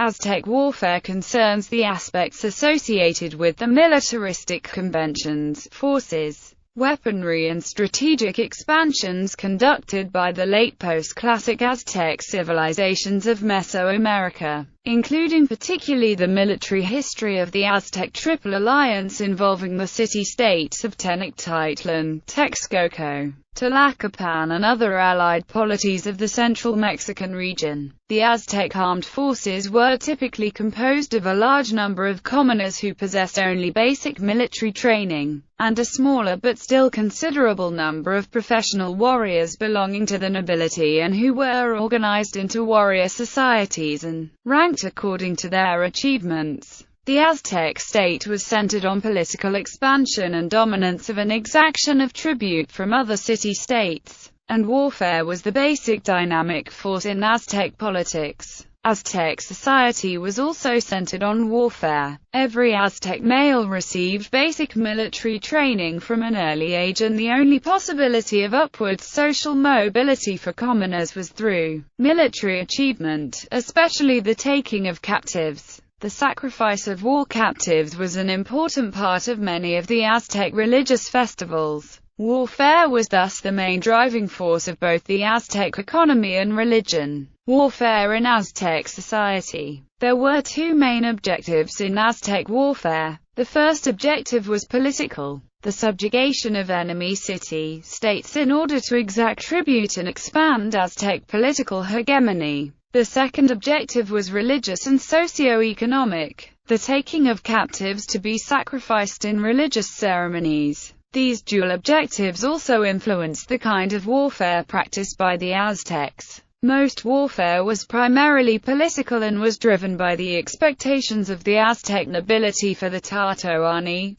Aztec warfare concerns the aspects associated with the militaristic conventions, forces, weaponry and strategic expansions conducted by the late post-classic Aztec civilizations of Mesoamerica, including particularly the military history of the Aztec Triple Alliance involving the city-states of Tenochtitlan, Texcoco, Tlacopan and other allied polities of the central Mexican region. The Aztec armed forces were typically composed of a large number of commoners who possessed only basic military training, and a smaller but still considerable number of professional warriors belonging to the nobility and who were organized into warrior societies and ranked according to their achievements. The Aztec state was centered on political expansion and dominance of an exaction of tribute from other city-states, and warfare was the basic dynamic force in Aztec politics. Aztec society was also centered on warfare. Every Aztec male received basic military training from an early age, and the only possibility of upward social mobility for commoners was through military achievement, especially the taking of captives. The sacrifice of war captives was an important part of many of the Aztec religious festivals. Warfare was thus the main driving force of both the Aztec economy and religion. Warfare in Aztec society. There were two main objectives in Aztec warfare. The first objective was political, the subjugation of enemy city-states in order to exact tribute and expand Aztec political hegemony. The second objective was religious and socio-economic, the taking of captives to be sacrificed in religious ceremonies. These dual objectives also influenced the kind of warfare practiced by the Aztecs. Most warfare was primarily political and was driven by the expectations of the Aztec nobility for the Tlatoani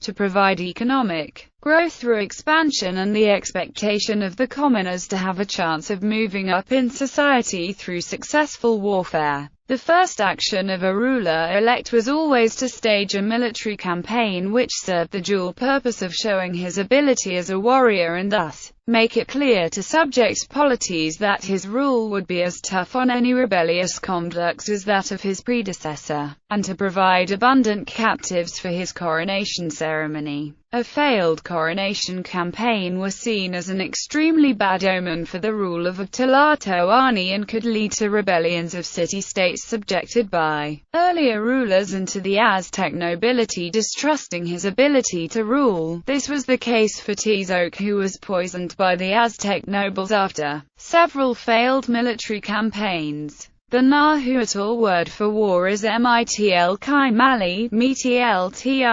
to provide economic growth through expansion and the expectation of the commoners to have a chance of moving up in society through successful warfare. The first action of a ruler-elect was always to stage a military campaign which served the dual purpose of showing his ability as a warrior and thus make it clear to subject polities that his rule would be as tough on any rebellious conduct as that of his predecessor, and to provide abundant captives for his coronation ceremony. A failed coronation campaign was seen as an extremely bad omen for the rule of Tlatoani and could lead to rebellions of city-states subjected by earlier rulers and to the Aztec nobility distrusting his ability to rule. This was the case for Texcoco, who was poisoned by the Aztec nobles after several failed military campaigns. The Nahuatl word for war is mitl Kaimali,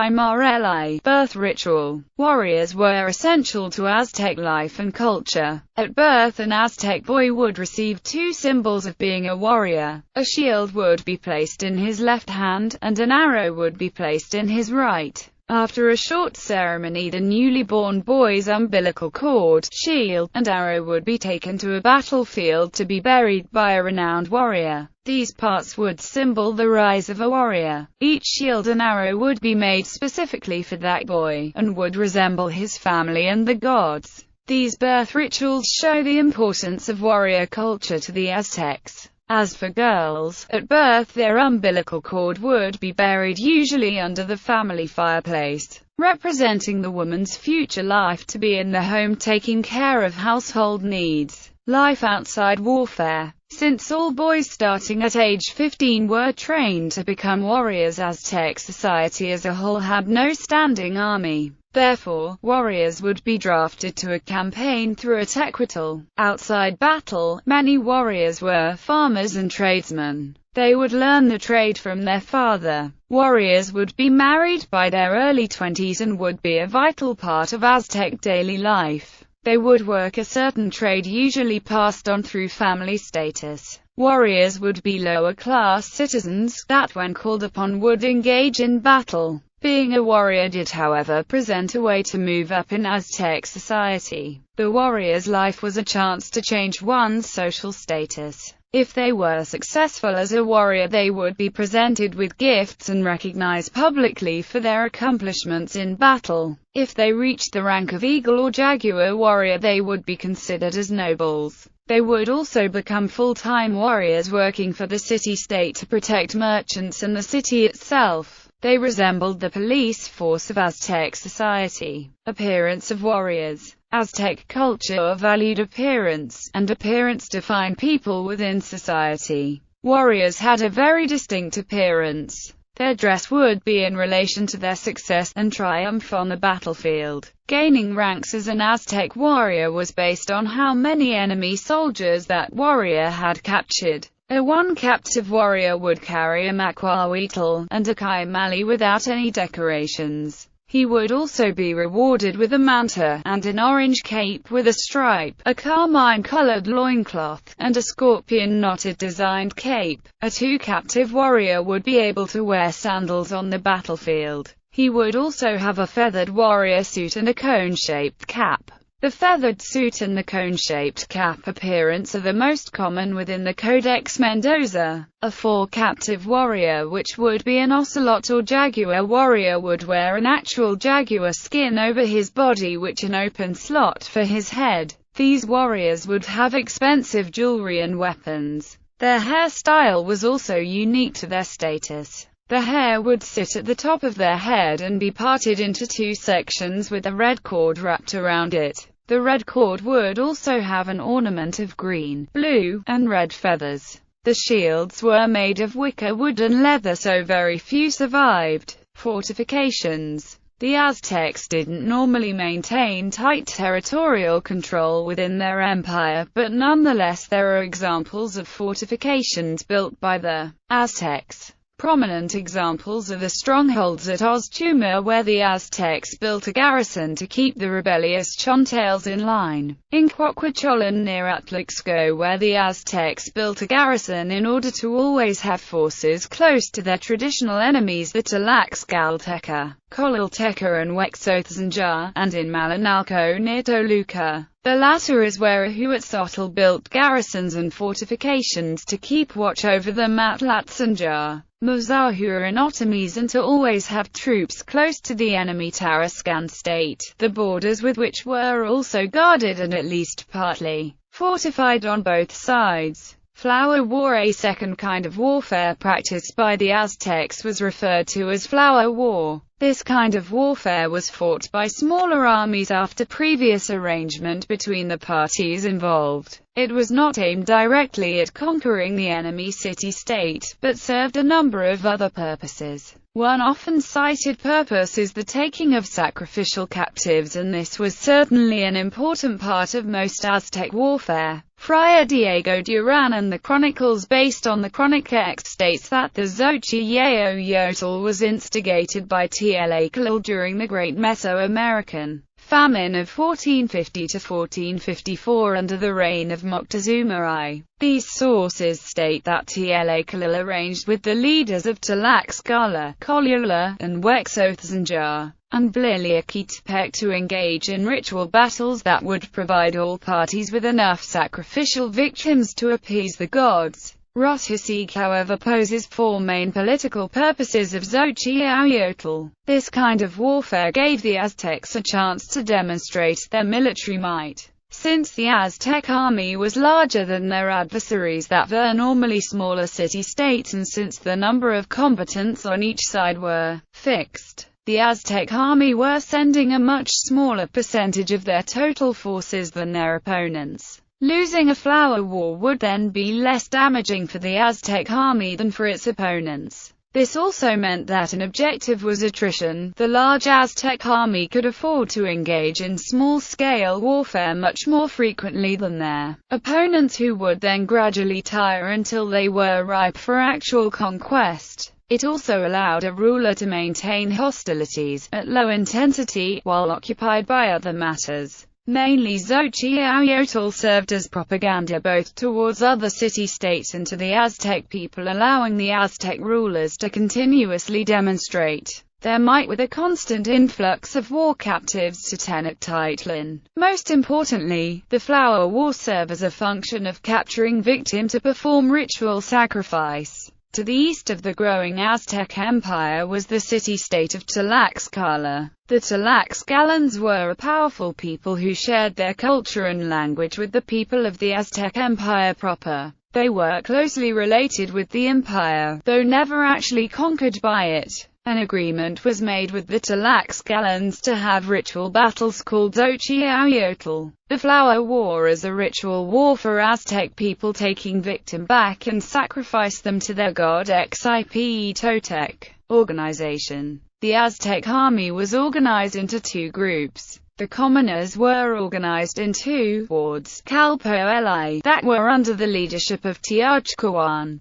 Mareli, birth ritual. Warriors were essential to Aztec life and culture. At birth, an Aztec boy would receive two symbols of being a warrior. A shield would be placed in his left hand, and an arrow would be placed in his right. After a short ceremony, the newly born boy's umbilical cord, shield, and arrow would be taken to a battlefield to be buried by a renowned warrior. These parts would symbol the rise of a warrior. Each shield and arrow would be made specifically for that boy, and would resemble his family and the gods. These birth rituals show the importance of warrior culture to the Aztecs. As for girls, at birth their umbilical cord would be buried usually under the family fireplace, representing the woman's future life to be in the home taking care of household needs. Life outside warfare. Since all boys starting at age 15 were trained to become warriors, Aztec society as a whole had no standing army. Therefore, warriors would be drafted to a campaign through a tequitl. Outside battle, many warriors were farmers and tradesmen. They would learn the trade from their father. Warriors would be married by their early 20s and would be a vital part of Aztec daily life. They would work a certain trade usually passed on through family status. Warriors would be lower-class citizens that, when called upon, would engage in battle. Being a warrior did, however, present a way to move up in Aztec society. The warrior's life was a chance to change one's social status. If they were successful as a warrior, they would be presented with gifts and recognized publicly for their accomplishments in battle. If they reached the rank of eagle or jaguar warrior, they would be considered as nobles. They would also become full-time warriors working for the city-state to protect merchants and the city itself. They resembled the police force of Aztec society. Appearance of warriors. Aztec culture valued appearance, and appearance defined people within society. Warriors had a very distinct appearance. Their dress would be in relation to their success and triumph on the battlefield. Gaining ranks as an Aztec warrior was based on how many enemy soldiers that warrior had captured. One captive warrior would carry a macuahuitl and a caimali without any decorations. He would also be rewarded with a manta, and an orange cape with a stripe, a carmine-colored loincloth, and a scorpion-knotted designed cape. A captive warrior would be able to wear sandals on the battlefield. He would also have a feathered warrior suit and a cone-shaped cap. The feathered suit and the cone-shaped cap appearance are the most common within the Codex Mendoza. A captive warrior, which would be an ocelot or jaguar warrior, would wear an actual jaguar skin over his body with an open slot for his head. These warriors would have expensive jewelry and weapons. Their hairstyle was also unique to their status. The hair would sit at the top of their head and be parted into two sections with a red cord wrapped around it. The red cord would also have an ornament of green, blue, and red feathers. The shields were made of wicker wood and leather, so very few survived. Fortifications. The Aztecs didn't normally maintain tight territorial control within their empire, but nonetheless there are examples of fortifications built by the Aztecs. Prominent examples are the strongholds at Oztumba, where the Aztecs built a garrison to keep the rebellious Chontales in line. In Cuacuacholan near Texcoco, where the Aztecs built a garrison in order to always have forces close to their traditional enemies, the Tlaxcalteca, Colalteca and Huexotzinja, and in Malinalco near Toluca. The latter is where Huitzotl built garrisons and fortifications to keep watch over the Matlatzinja, Muzahua and Otomis, and to always have troops close to the enemy Tarascan state, the borders with which were also guarded and at least partly fortified on both sides. Flower war. A second kind of warfare practiced by the Aztecs was referred to as flower war. This kind of warfare was fought by smaller armies after previous arrangement between the parties involved. It was not aimed directly at conquering the enemy city-state, but served a number of other purposes. One often cited purpose is the taking of sacrificial captives, and this was certainly an important part of most Aztec warfare. Friar Diego Duran and the Chronicles based on the Chronic X states that the Xochitl was instigated by Tlacopan during the Great Mesoamerican Famine of 1450 to 1454 under the reign of Moctezuma I. These sources state that Tlacopan arranged with the leaders of Tlaxcala, Colula, and Huexotzinja, and Tlaquiltepec to engage in ritual battles that would provide all parties with enough sacrificial victims to appease the gods. Rosicig, however, poses four main political purposes of Xochitl. This kind of warfare gave the Aztecs a chance to demonstrate their military might. Since the Aztec army was larger than their adversaries that were normally smaller city-states, and since the number of combatants on each side were fixed, the Aztec army were sending a much smaller percentage of their total forces than their opponents. Losing a flower war would then be less damaging for the Aztec army than for its opponents. This also meant that an objective was attrition. The large Aztec army could afford to engage in small-scale warfare much more frequently than their opponents, who would then gradually tire until they were ripe for actual conquest. It also allowed a ruler to maintain hostilities at low intensity while occupied by other matters. Mainly Xochitl served as propaganda both towards other city-states and to the Aztec people, allowing the Aztec rulers to continuously demonstrate their might with a constant influx of war captives to Tenochtitlan. Most importantly, the flower war served as a function of capturing victim to perform ritual sacrifice. To the east of the growing Aztec Empire was the city-state of Tlaxcala. The Tlaxcalans were a powerful people who shared their culture and language with the people of the Aztec Empire proper. They were closely related with the empire, though never actually conquered by it. An agreement was made with the Tlaxcalans to have ritual battles called Xochiaoyotl. The Flower War is a ritual war for Aztec people, taking victim back and sacrifice them to their god Xipetotec. Organization. The Aztec army was organized into two groups. The commoners were organized in two wards, Calpoeli, that were under the leadership of Tenochtitlan,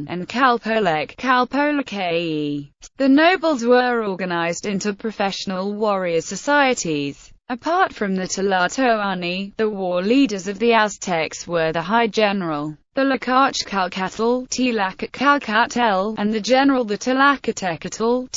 and Calpolec. The nobles were organized into professional warrior societies. Apart from the Tlatoani, the war leaders of the Aztecs were the High General, the Tlacopan, and the General, the Tlacatecatl,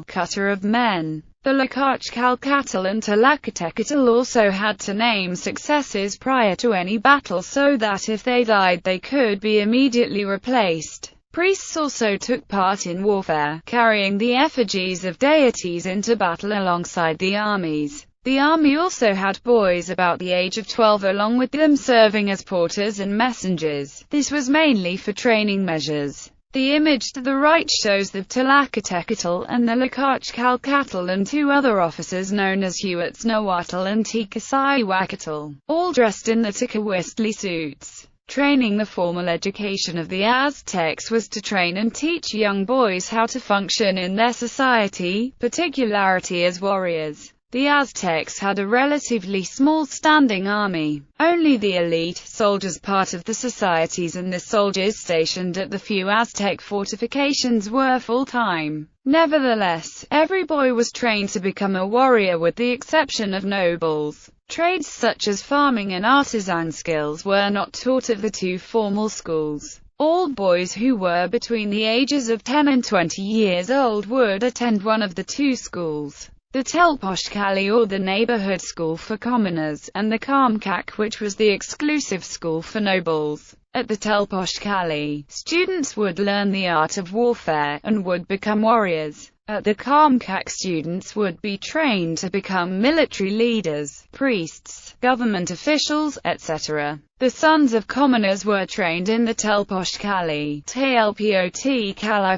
cutter of men. The Tlacopan and Tlacatecatl also had to name successors prior to any battle so that if they died they could be immediately replaced. Priests also took part in warfare, carrying the effigies of deities into battle alongside the armies. The army also had boys about the age of 12 along with them, serving as porters and messengers. This was mainly for training measures. The image to the right shows the Tlacatecatl and the Tlacopan and two other officers known as Huitznahuatl and Tecasayhuacatl, all dressed in the Tecahuistli suits. Training. The formal education of the Aztecs was to train and teach young boys how to function in their society, particularly as warriors. The Aztecs had a relatively small standing army. Only the elite soldiers, part of the societies, and the soldiers stationed at the few Aztec fortifications were full-time. Nevertheless, every boy was trained to become a warrior with the exception of nobles. Trades such as farming and artisan skills were not taught at the two formal schools. All boys who were between the ages of 10 and 20 years old would attend one of the two schools. The Telpochcali, or the neighborhood school for commoners, and the Kamkak, which was the exclusive school for nobles. At the Telpochcali, students would learn the art of warfare, and would become warriors. At the Kamkak, students would be trained to become military leaders, priests, government officials, etc. The sons of commoners were trained in the Telpochcali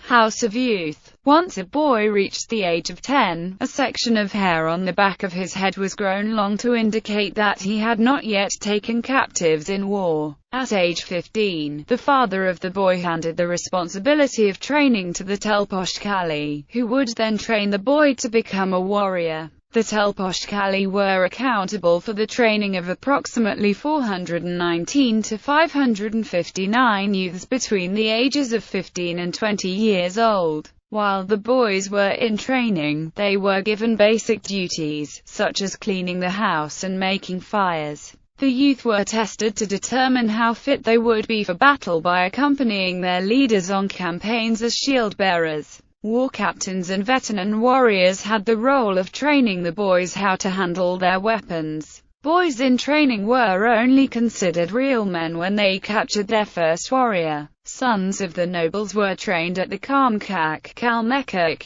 house of youth. Once a boy reached the age of 10, a section of hair on the back of his head was grown long to indicate that he had not yet taken captives in war. At age 15, the father of the boy handed the responsibility of training to the Telpochcali, who would then train the boy to become a warrior. The Telpochcali were accountable for the training of approximately 419 to 559 youths between the ages of 15 and 20 years old. While the boys were in training, they were given basic duties, such as cleaning the house and making fires. The youth were tested to determine how fit they would be for battle by accompanying their leaders on campaigns as shield-bearers. War captains and veteran warriors had the role of training the boys how to handle their weapons. Boys in training were only considered real men when they captured their first warrior. Sons of the nobles were trained at the Kamkak,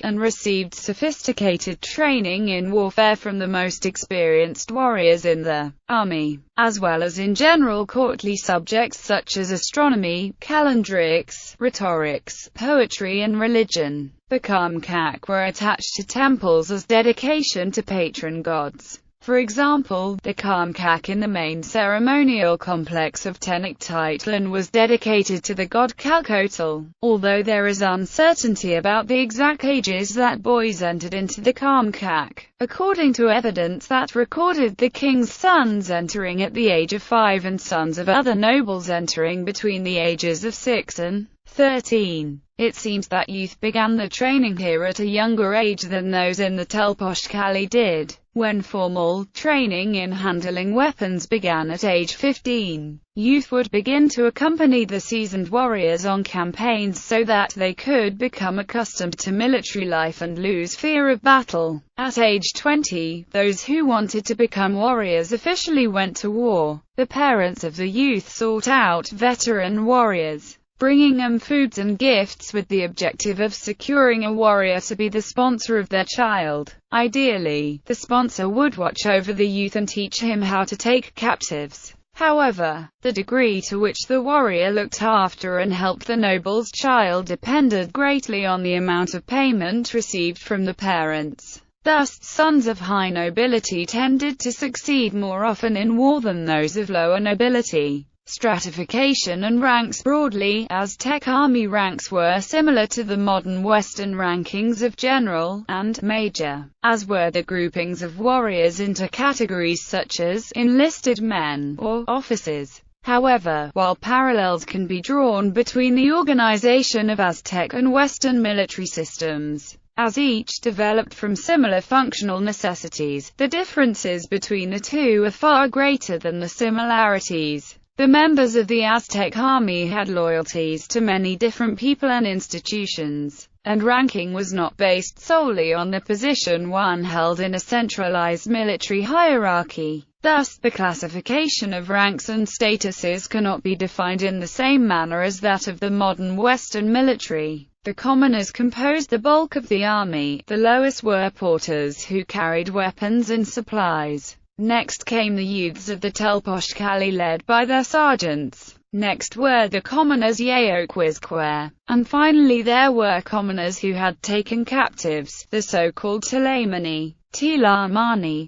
and received sophisticated training in warfare from the most experienced warriors in the army, as well as in general courtly subjects such as astronomy, calendrics, rhetorics, poetry and religion. The Kamkak were attached to temples as dedication to patron gods. For example, the Kamkak in the main ceremonial complex of Tenochtitlan was dedicated to the god Calcotl. Although there is uncertainty about the exact ages that boys entered into the Kamkak, according to evidence that recorded the king's sons entering at the age of 5 and sons of other nobles entering between the ages of 6 and 13. It seems that youth began the training here at a younger age than those in the Tlacopan did, when formal training in handling weapons began at age 15. Youth would begin to accompany the seasoned warriors on campaigns so that they could become accustomed to military life and lose fear of battle. At age 20, those who wanted to become warriors officially went to war. The parents of the youth sought out veteran warriors, bringing them foods and gifts with the objective of securing a warrior to be the sponsor of their child. Ideally, the sponsor would watch over the youth and teach him how to take captives. However, the degree to which the warrior looked after and helped the noble's child depended greatly on the amount of payment received from the parents. Thus, sons of high nobility tended to succeed more often in war than those of lower nobility. Stratification and ranks. Broadly, Aztec army ranks were similar to the modern Western rankings of general and major, as were the groupings of warriors into categories such as enlisted men or officers. However, while parallels can be drawn between the organization of Aztec and Western military systems, as each developed from similar functional necessities, the differences between the two are far greater than the similarities. The members of the Aztec army had loyalties to many different people and institutions, and ranking was not based solely on the position one held in a centralized military hierarchy. Thus, the classification of ranks and statuses cannot be defined in the same manner as that of the modern Western military. The commoners composed the bulk of the army. The lowest were porters who carried weapons and supplies. Next came the youths of the Tlacopan led by their sergeants. Next were the commoners Yaoquizque, and finally there were commoners who had taken captives, the so-called Tlaimani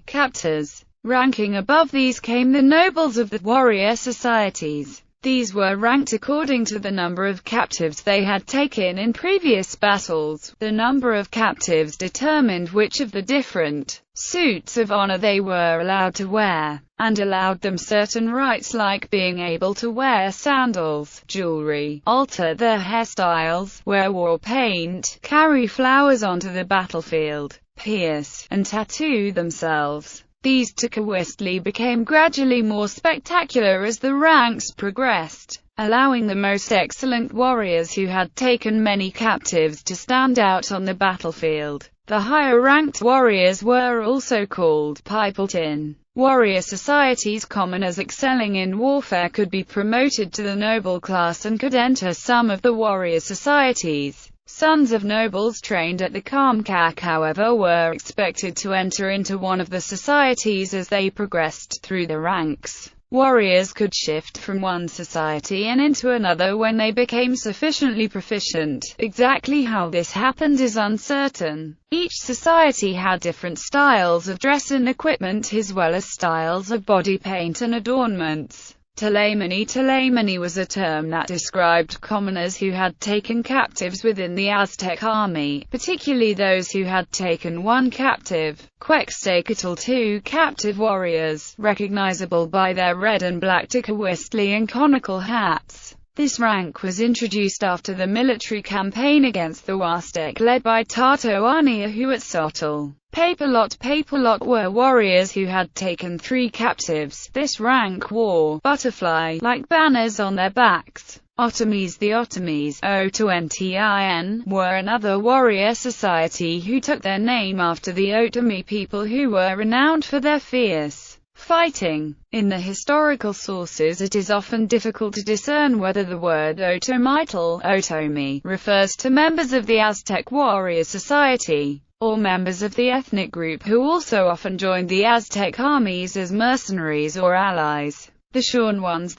captors. Ranking above these came the nobles of the warrior societies. These were ranked according to the number of captives they had taken in previous battles. The number of captives determined which of the different suits of honor they were allowed to wear, and allowed them certain rights like being able to wear sandals, jewelry, alter their hairstyles, wear war paint, carry flowers onto the battlefield, pierce and tattoo themselves. These Tecoistli became gradually more spectacular as the ranks progressed, allowing the most excellent warriors who had taken many captives to stand out on the battlefield. The higher-ranked warriors were also called Pipeltin. Warrior societies. Commoners excelling in warfare could be promoted to the noble class and could enter some of the warrior societies. Sons of nobles trained at the Kamkak, however, were expected to enter into one of the societies as they progressed through the ranks. Warriors could shift from one society and into another when they became sufficiently proficient. Exactly how this happened is uncertain. Each society had different styles of dress and equipment as well as styles of body paint and adornments. Tlaimani was a term that described commoners who had taken captives within the Aztec army, particularly those who had taken one captive. Quetzalcoatl, two captive warriors, recognizable by their red and black Tecoistli and conical hats. This rank was introduced after the military campaign against the Aztec led by Tatoaniahuatzotl. Papalot were warriors who had taken 3 captives. This rank wore butterfly-like banners on their backs. Otomis. The Otomis, O-to-N-T-I-N, were another warrior society who took their name after the Otomi people who were renowned for their fierce fighting. In the historical sources it is often difficult to discern whether the word Otomi refers to members of the Aztec warrior society, or members of the ethnic group who also often joined the Aztec armies as mercenaries or allies. The Shorn Ones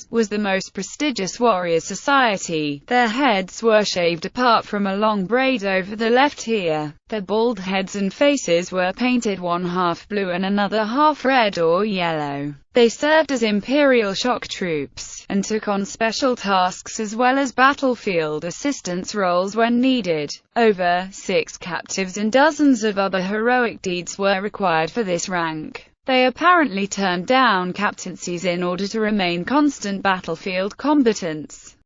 was the most prestigious warrior society. Their heads were shaved apart from a long braid over the left ear. Their bald heads and faces were painted one half blue and another half red or yellow. They served as imperial shock troops, and took on special tasks as well as battlefield assistance roles when needed. Over 6 captives and dozens of other heroic deeds were required for this rank. They apparently turned down captaincies in order to remain constant battlefield combatants.